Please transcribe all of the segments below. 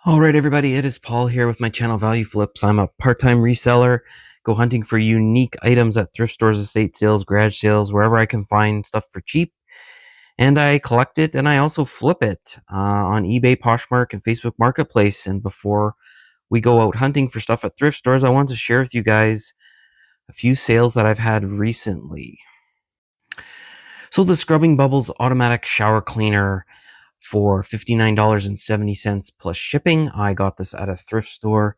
All right, everybody, it is Paul here with my channel Value Flips. I'm a part-time reseller, go hunting for unique items at thrift stores, estate sales, garage sales, wherever I can find stuff for cheap. And I collect it and I also flip it on eBay, Poshmark, and Facebook Marketplace. And before we go out hunting for stuff at thrift stores, I want to share with you guys a few sales that I've had recently. So the Scrubbing Bubbles Automatic Shower Cleaner for $59.70 plus shipping. I got this at a thrift store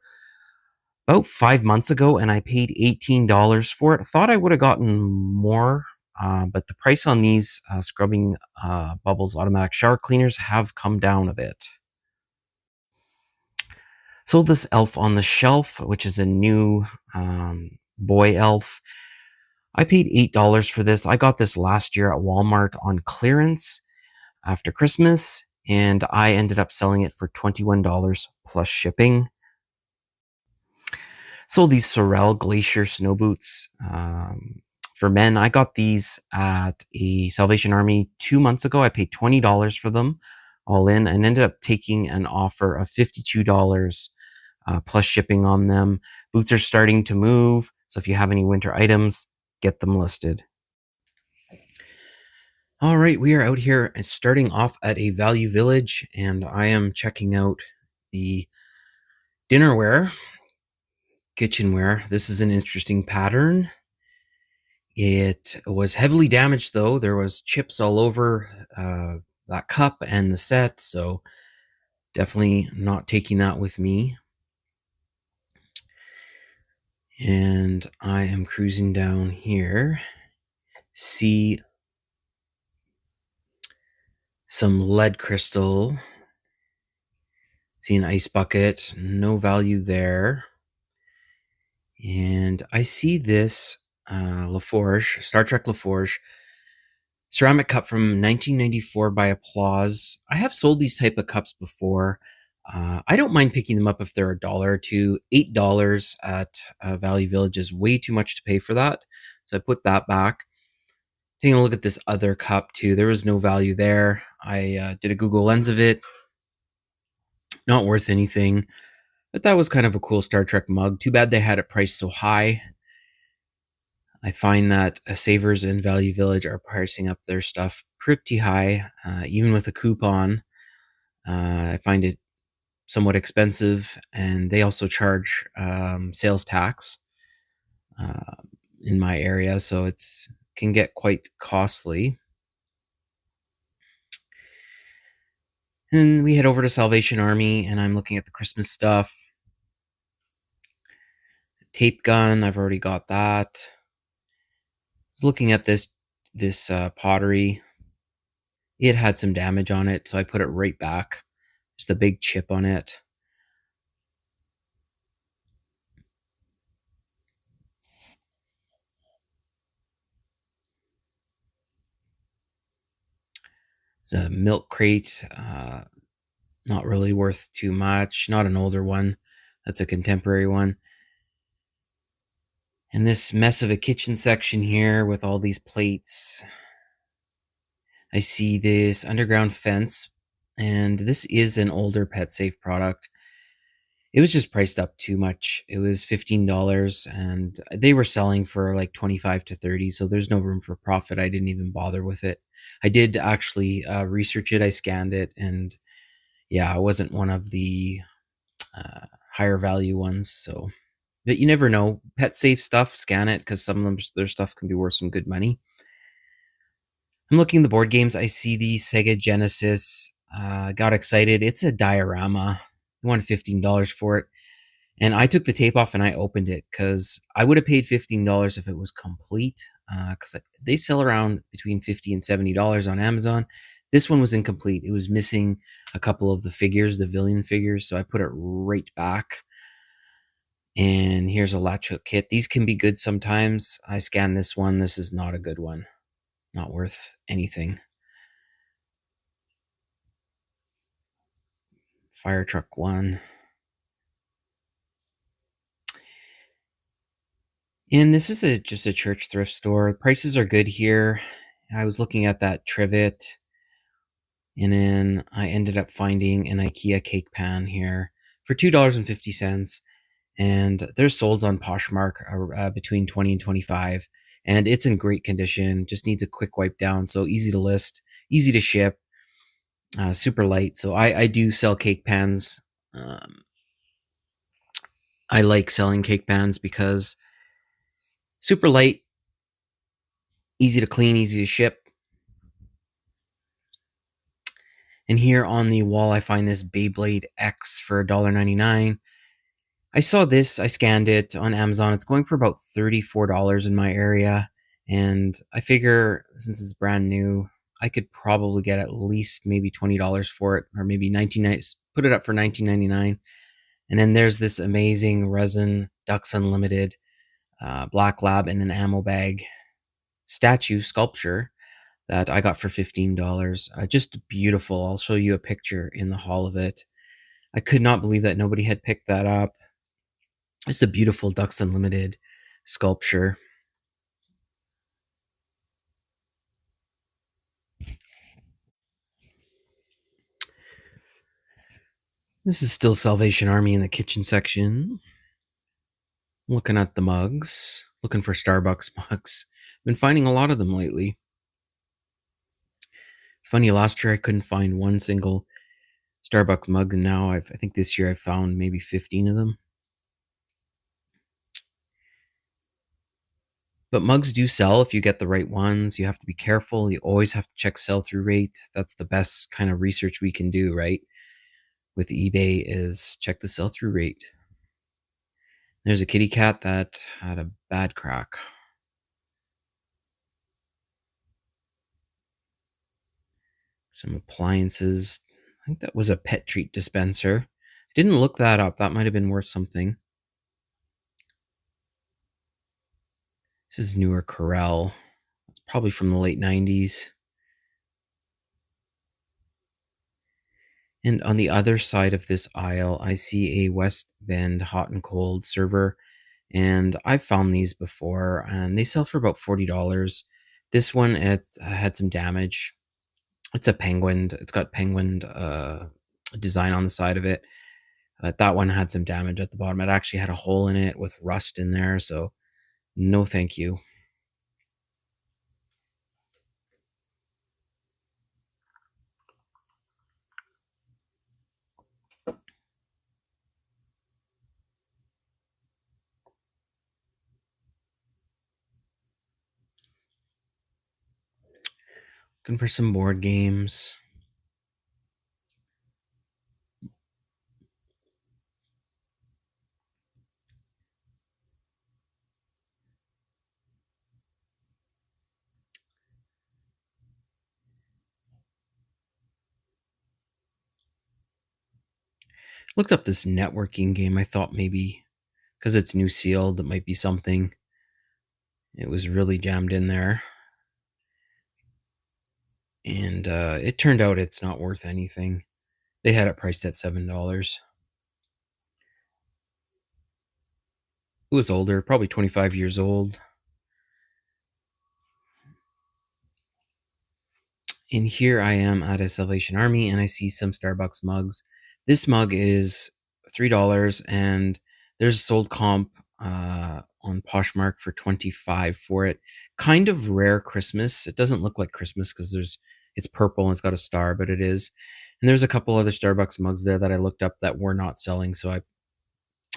about 5 months ago, and I paid $18 for it. Thought I would have gotten more, but the price on these Scrubbing Bubbles automatic shower cleaners have come down a bit. So this Elf on the Shelf, which is a new boy elf, I paid $8 for this. I got this last year at Walmart on clearance after Christmas, and I ended up selling it for $21 plus shipping. So these Sorel Glacier snow boots for men, I got these at a Salvation Army 2 months ago. I paid $20 for them all in and ended up taking an offer of $52 plus shipping on them. Boots are starting to move, so if you have any winter items, get them listed. All right, we are out here and starting off at a Value Village, and I am checking out the dinnerware, kitchenware. This is an interesting pattern. It was heavily damaged, though. There was chips all over that cup and the set, so definitely not taking that with me. And I am cruising down here. See some lead crystal. See an ice bucket. No value there. And I see this LaForge, Star Trek LaForge, ceramic cup from 1994 by Applause. I have sold these type of cups before. I don't mind picking them up if they're $1 or $2. $8 at Value Village is way too much to pay for that. So I put that back. Taking a look at this other cup too. There was no value there. I did a Google Lens of it. Not worth anything. But that was kind of a cool Star Trek mug. Too bad they had it priced so high. I find that Savers and Value Village are pricing up their stuff pretty high, even with a coupon. I find it somewhat expensive, and they also charge sales tax in my area, so it's can get quite costly. And we head over to Salvation Army, and I'm looking at the Christmas stuff. Tape gun, I've already got that. I was looking at this pottery. It had some damage on it, so I put it right back. Just a big chip on it. It's a milk crate, not really worth too much. Not an older one. That's a contemporary one. And this mess of a kitchen section here with all these plates. I see this underground fence, and this is an older Pet Safe product. It was just priced up too much. It was $15, and they were selling for like 25 to 30, so there's no room for profit. I didn't even bother with it. I did actually research it. I scanned it, and yeah, it wasn't one of the higher value ones. So, but you never know. Pet Safe stuff, scan it, because some of them, their stuff can be worth some good money. I'm looking at the board games. I see the Sega Genesis. Got excited. It's a diorama. I wanted $15 for it. And I took the tape off and I opened it because I would have paid $15 if it was complete. Because they sell around between $50 and $70 on Amazon. This one was incomplete. It was missing a couple of the figures, the villain figures. So I put it right back. And here's a latch hook kit. These can be good sometimes. I scanned this one. This is not a good one. Not worth anything. Fire truck one. And this is just a church thrift store. Prices are good here. I was looking at that trivet, and then I ended up finding an IKEA cake pan here. for $2.50, and they're sold on Poshmark between 20 and 25, and it's in great condition. Just needs a quick wipe down, so easy to list, easy to ship, super light. So I do sell cake pans. Um, I like selling cake pans because super light, easy to clean, easy to ship. And here on the wall, I find this Beyblade X for $1.99. I saw this, I scanned it on Amazon. It's going for about $34 in my area. And I figure since it's brand new, I could probably get at least maybe $20 for it, or maybe 19 put it up for $19.99. And then there's this amazing resin Ducks Unlimited Black Lab in an ammo bag statue sculpture that I got for $15. Just beautiful. I'll show you a picture in the hall of it. I could not believe that nobody had picked that up. It's a beautiful Ducks Unlimited sculpture. This is still Salvation Army in the kitchen section. Looking at the mugs, looking for Starbucks mugs. Been finding a lot of them lately. It's funny, last year I couldn't find one single Starbucks mug, and now I think this year I found maybe 15 of them. But mugs do sell if you get the right ones. You have to be careful. You always have to check sell-through rate. That's the best kind of research we can do, right? With eBay is check the sell-through rate. There's a kitty cat that had a bad crack. Some appliances. I think that was a pet treat dispenser. I didn't look that up. That might have been worth something. This is newer Corel. It's probably from the late 90s. And on the other side of this aisle, I see a West Bend hot and cold server. And I've found these before, and they sell for about $40. This one, it's had some damage. It's a penguin. It's got penguin design on the side of it. That one had some damage at the bottom. It actually had a hole in it with rust in there. So no, thank you. Looking for some board games. Looked up this networking game. I thought maybe because it's new sealed, it might be something. It was really jammed in there. And it turned out it's not worth anything. They had it priced at $7. It was older, probably 25 years old. And here I am at a Salvation Army, and I see some Starbucks mugs. This mug is $3, and there's a sold comp on Poshmark for 25 for it. Kind of rare Christmas. It doesn't look like Christmas because it's purple and it's got a star, but it is. And there's a couple other Starbucks mugs there that I looked up that were not selling, so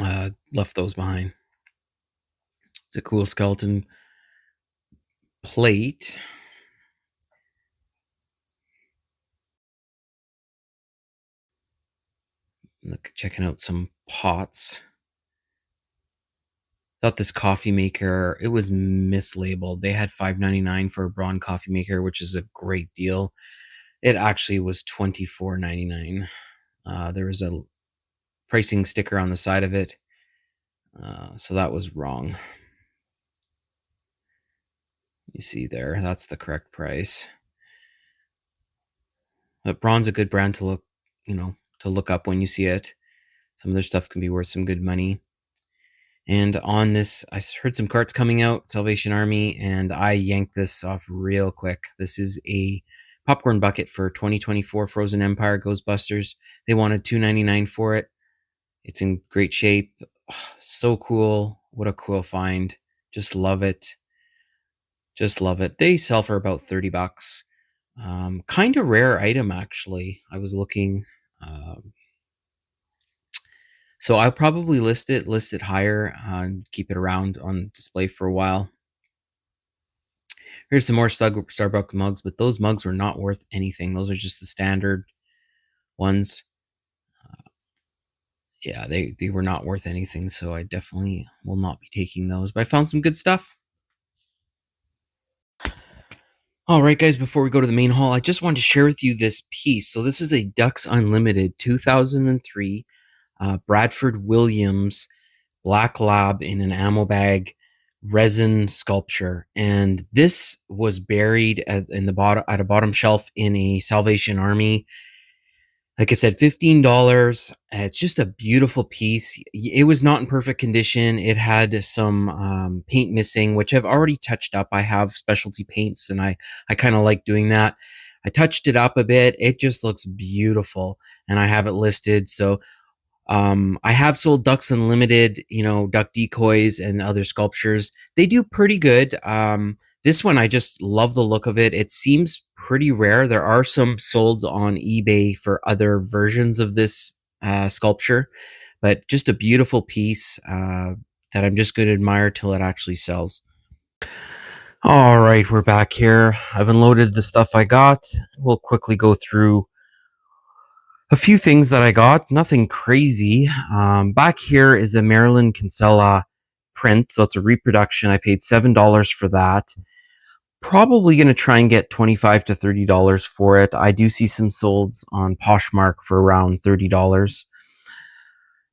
I left those behind. It's a cool skeleton plate. Look, checking out some pots. Thought this coffee maker, it was mislabeled. They had $5.99 for a Braun coffee maker, which is a great deal. It actually was $24.99. There was a pricing sticker on the side of it, so that was wrong. You see there, that's the correct price. But Braun's a good brand to look up when you see it. Some of their stuff can be worth some good money. And on this, I heard some carts coming out, Salvation Army, and I yanked this off real quick. This is a popcorn bucket for 2024 Frozen Empire Ghostbusters. They wanted $2.99 for it. It's in great shape. So cool. What a cool find. Just love it. Just love it. They sell for about 30 bucks. Kind of rare item, actually. I was looking. Um, so I'll probably list it higher, and keep it around on display for a while. Here's some more Starbucks mugs, but those mugs were not worth anything. Those are just the standard ones. Yeah, they were not worth anything, so I definitely will not be taking those. But I found some good stuff. All right, guys, before we go to the main haul, I just wanted to share with you this piece. So this is a Ducks Unlimited 2003 Bradford Williams Black Lab in an ammo bag resin sculpture, and this was buried in the bottom at a bottom shelf in a Salvation Army. Like I said, $15. It's just a beautiful piece. It was not in perfect condition. It had some paint missing, which I've already touched up. I have specialty paints, and I kind of like doing that. I touched it up a bit. It just looks beautiful, and I have it listed. So I have sold Ducks Unlimited, duck decoys and other sculptures. They do pretty good. This one, I just love the look of it. It seems pretty rare. There are some sold on eBay for other versions of this sculpture, but just a beautiful piece that I'm just going to admire till it actually sells. All right, we're back here. I've unloaded the stuff I got. We'll quickly go through a few things that I got, nothing crazy. Back here is a Marilyn Kinsella print, so it's a reproduction. I paid $7 for that. Probably going to try and get $25 to $30 for it. I do see some solds on Poshmark for around $30.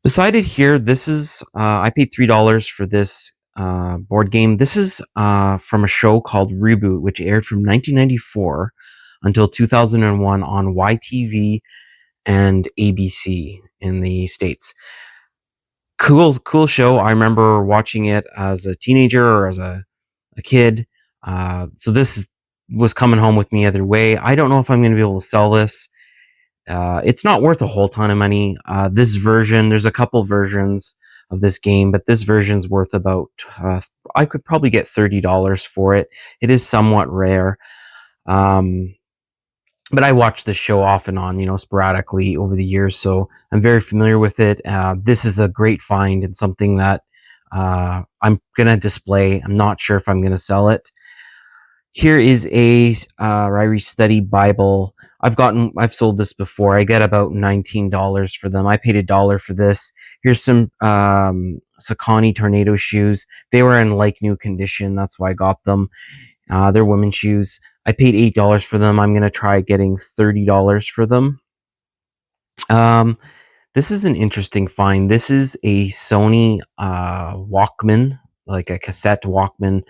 Beside it here, this is, I paid $3 for this board game. This is from a show called Reboot, which aired from 1994 until 2001 on YTV and ABC in the States. Cool show. I remember watching it as a teenager or as a kid. So this was coming home with me either way. I don't know if I'm going to be able to sell this. It's not worth a whole ton of money. This version, there's a couple versions of this game, but this version's worth about, I could probably get $30 for it. It is somewhat rare. But I watched this show off and on, sporadically over the years, so I'm very familiar with it. This is a great find and something that I'm gonna display. I'm not sure if I'm gonna sell it. Here is a Ryrie Study Bible. I've sold this before. I get about $19 for them. I paid $1 for this. Here's some Saucony Tornado shoes. They were in like new condition. That's why I got them. They're women's shoes. I paid $8 for them. I'm going to try getting $30 for them. This is an interesting find. This is a Sony Walkman, like a cassette Walkman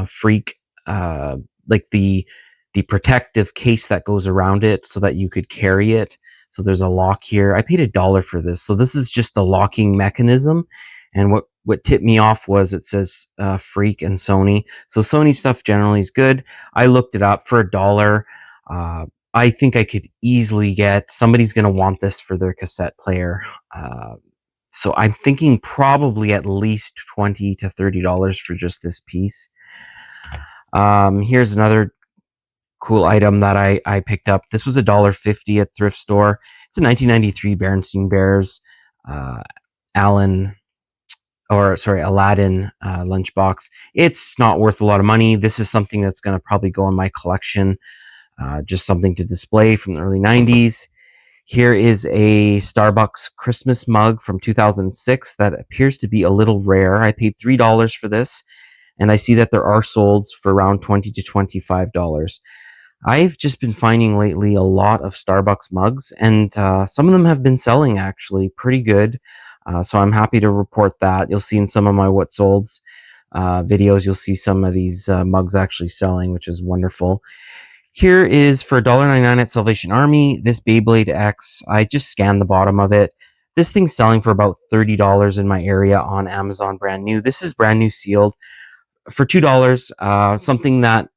Freak, like the protective case that goes around it so that you could carry it. So there's a lock here. I paid $1 for this. So this is just the locking mechanism. And what tipped me off was it says Freak and Sony. So Sony stuff generally is good. I looked it up for $1. I think I could easily get, somebody's going to want this for their cassette player. So I'm thinking probably at least $20 to $30 for just this piece. Here's another cool item that I picked up. This was $1.50 at thrift store. It's a 1993 Berenstain Bears Aladdin lunchbox. It's not worth a lot of money. This is something that's going to probably go in my collection. Just something to display from the early 90s. Here is a Starbucks Christmas mug from 2006 that appears to be a little rare. I paid $3 for this, and I see that there are solds for around $20 to $25. I've just been finding lately a lot of Starbucks mugs, and some of them have been selling actually pretty good. So I'm happy to report that. You'll see in some of my what solds videos, you'll see some of these mugs actually selling, which is wonderful. Here is for $1.99 at Salvation Army, this Beyblade X. I just scanned the bottom of it. This thing's selling for about $30 in my area on Amazon brand new. This is brand new sealed for $2. Something that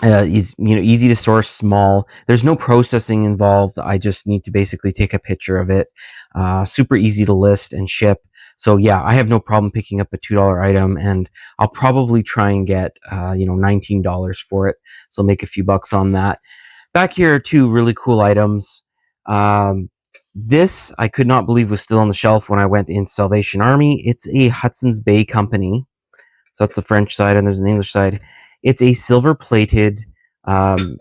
Easy to source, small. There's no processing involved. I just need to basically take a picture of it. Super easy to list and ship. So yeah, I have no problem picking up a $2 item, and I'll probably try and get $19 for it. So I'll make a few bucks on that. Back here are two really cool items. This I could not believe was still on the shelf when I went in Salvation Army. It's a Hudson's Bay company. So that's the French side, and there's an English side. It's a silver plated um,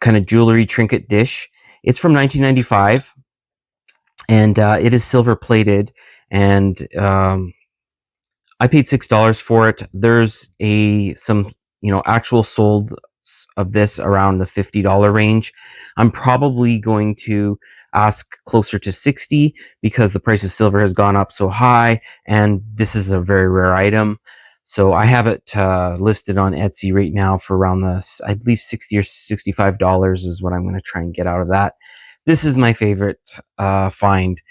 kind of jewelry trinket dish. It's from 1995, and it is silver plated. And I paid $6 for it. There's some actual sold of this around the $50 range. I'm probably going to ask closer to 60 because the price of silver has gone up so high, and this is a very rare item. So I have it listed on Etsy right now for around I believe $60 or $65 is what I'm going to try and get out of that. This is my favorite find.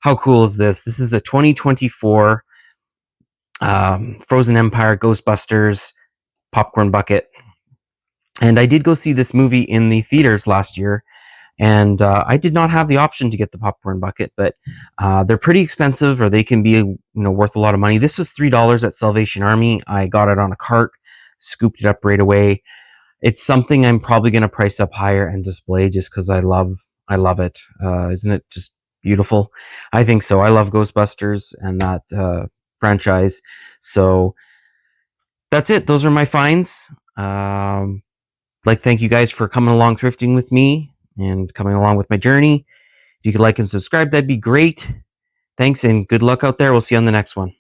How cool is this? This is a 2024 Frozen Empire Ghostbusters popcorn bucket. And I did go see this movie in the theaters last year, and I did not have the option to get the popcorn bucket, but they're pretty expensive, or they can be worth a lot of money. This was $3 at Salvation Army. I got it on a cart, scooped it up right away. It's something I'm probably going to price up higher and display just because I love it. Isn't it just beautiful? I think so. I love Ghostbusters and that franchise. So that's it. Those are my finds. Thank you guys for coming along thrifting with me and coming along with my journey. If you could like and subscribe, that'd be great. Thanks and good luck out there. We'll see you on the next one.